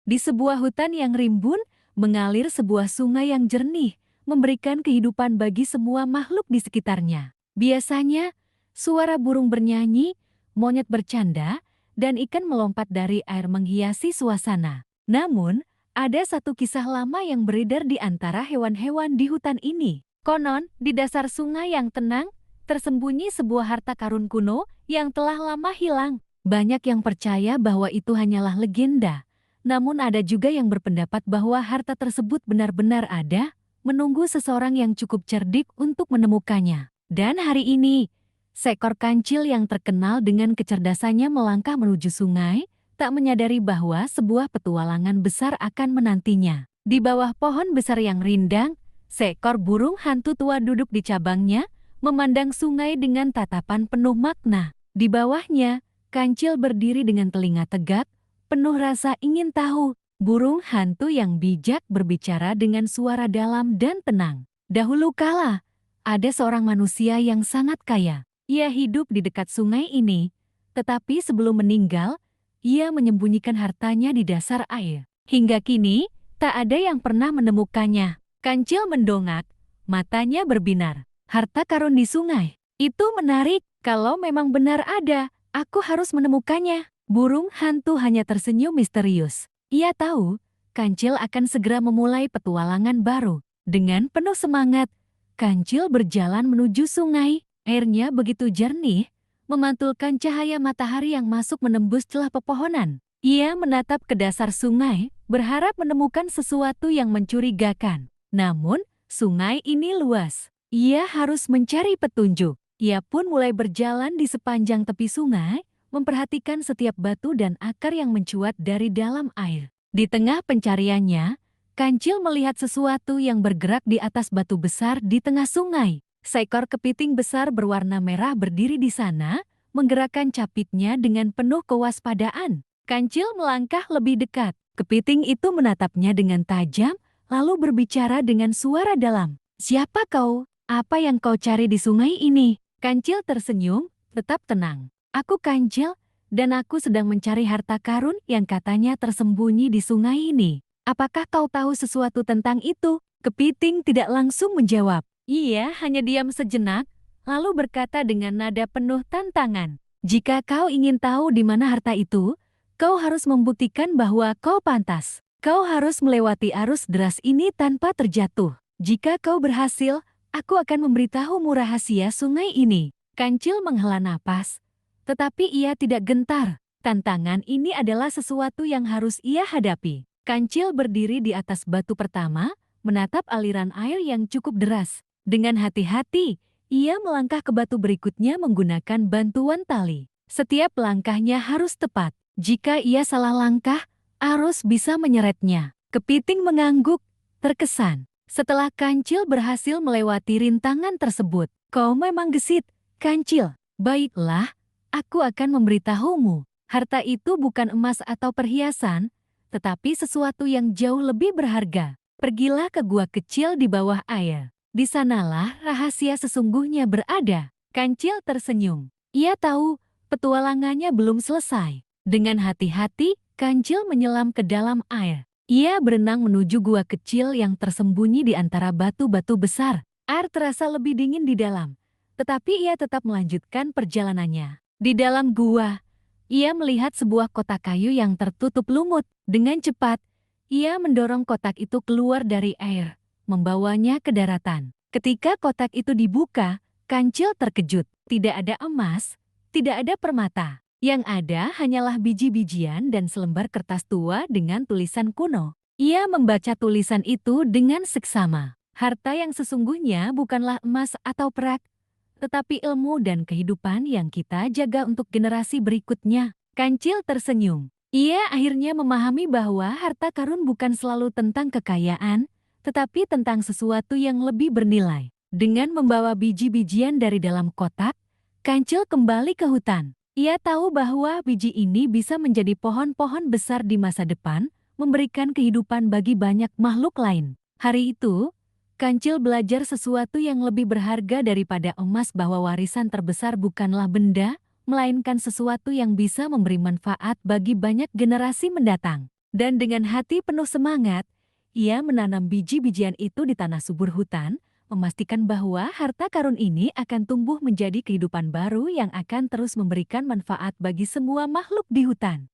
Di sebuah hutan yang rimbun, mengalir sebuah sungai yang jernih, memberikan kehidupan bagi semua makhluk di sekitarnya. Biasanya, suara burung bernyanyi, monyet bercanda, dan ikan melompat dari air menghiasi suasana. Namun, ada satu kisah lama yang beredar di antara hewan-hewan di hutan ini. Konon, di dasar sungai yang tenang, tersembunyi sebuah harta karun kuno yang telah lama hilang. Banyak yang percaya bahwa itu hanyalah legenda. Namun ada juga yang berpendapat bahwa harta tersebut benar-benar ada, menunggu seseorang yang cukup cerdik untuk menemukannya. Dan hari ini, seekor kancil yang terkenal dengan kecerdasannya melangkah menuju sungai, tak menyadari bahwa sebuah petualangan besar akan menantinya. Di bawah pohon besar yang rindang, seekor burung hantu tua duduk di cabangnya, memandang sungai dengan tatapan penuh makna. Di bawahnya, kancil berdiri dengan telinga tegak, penuh rasa ingin tahu. Burung hantu yang bijak berbicara dengan suara dalam dan tenang. Dahulu kala, ada seorang manusia yang sangat kaya. Ia hidup di dekat sungai ini, tetapi sebelum meninggal, ia menyembunyikan hartanya di dasar air. Hingga kini, tak ada yang pernah menemukannya. Kancil mendongak, matanya berbinar. Harta karun di sungai. Itu menarik, kalau memang benar ada, aku harus menemukannya. Burung hantu hanya tersenyum misterius. Ia tahu, kancil akan segera memulai petualangan baru. Dengan penuh semangat, kancil berjalan menuju sungai. Airnya begitu jernih, memantulkan cahaya matahari yang masuk menembus celah pepohonan. Ia menatap ke dasar sungai, berharap menemukan sesuatu yang mencurigakan. Namun, sungai ini luas. Ia harus mencari petunjuk. Ia pun mulai berjalan di sepanjang tepi sungai, memperhatikan setiap batu dan akar yang mencuat dari dalam air. Di tengah pencariannya, kancil melihat sesuatu yang bergerak di atas batu besar di tengah sungai. Seekor kepiting besar berwarna merah berdiri di sana, menggerakkan capitnya dengan penuh kewaspadaan. Kancil melangkah lebih dekat. Kepiting itu menatapnya dengan tajam, lalu berbicara dengan suara dalam. "Siapa kau? Apa yang kau cari di sungai ini?" Kancil tersenyum, tetap tenang. "Aku Kancil, dan aku sedang mencari harta karun yang katanya tersembunyi di sungai ini. Apakah kau tahu sesuatu tentang itu?" Kepiting tidak langsung menjawab. Ia hanya diam sejenak, lalu berkata dengan nada penuh tantangan. "Jika kau ingin tahu di mana harta itu, kau harus membuktikan bahwa kau pantas. Kau harus melewati arus deras ini tanpa terjatuh. Jika kau berhasil, aku akan memberitahumu rahasia sungai ini." Kancil menghela napas, tetapi ia tidak gentar. Tantangan ini adalah sesuatu yang harus ia hadapi. Kancil berdiri di atas batu pertama, menatap aliran air yang cukup deras. Dengan hati-hati, ia melangkah ke batu berikutnya menggunakan bantuan tali. Setiap langkahnya harus tepat. Jika ia salah langkah, arus bisa menyeretnya. Kepiting mengangguk, terkesan. Setelah Kancil berhasil melewati rintangan tersebut, "Kau memang gesit, Kancil. Baiklah, aku akan memberitahumu. Harta itu bukan emas atau perhiasan, tetapi sesuatu yang jauh lebih berharga. Pergilah ke gua kecil di bawah air. Di sanalah rahasia sesungguhnya berada." Kancil tersenyum. Ia tahu petualangannya belum selesai. Dengan hati-hati, Kancil menyelam ke dalam air. Ia berenang menuju gua kecil yang tersembunyi di antara batu-batu besar. Air terasa lebih dingin di dalam, tetapi ia tetap melanjutkan perjalanannya. Di dalam gua, ia melihat sebuah kotak kayu yang tertutup lumut. Dengan cepat, ia mendorong kotak itu keluar dari air, membawanya ke daratan. Ketika kotak itu dibuka, Kancil terkejut. Tidak ada emas, tidak ada permata. Yang ada hanyalah biji-bijian dan selembar kertas tua dengan tulisan kuno. Ia membaca tulisan itu dengan seksama. Harta yang sesungguhnya bukanlah emas atau perak, tetapi ilmu dan kehidupan yang kita jaga untuk generasi berikutnya. Kancil tersenyum. Ia akhirnya memahami bahwa harta karun bukan selalu tentang kekayaan, tetapi tentang sesuatu yang lebih bernilai. Dengan membawa biji-bijian dari dalam kotak, Kancil kembali ke hutan. Ia tahu bahwa biji ini bisa menjadi pohon-pohon besar di masa depan, memberikan kehidupan bagi banyak makhluk lain. Hari itu, Kancil belajar sesuatu yang lebih berharga daripada emas, bahwa warisan terbesar bukanlah benda, melainkan sesuatu yang bisa memberi manfaat bagi banyak generasi mendatang. Dan dengan hati penuh semangat, ia menanam biji-bijian itu di tanah subur hutan, memastikan bahwa harta karun ini akan tumbuh menjadi kehidupan baru yang akan terus memberikan manfaat bagi semua makhluk di hutan.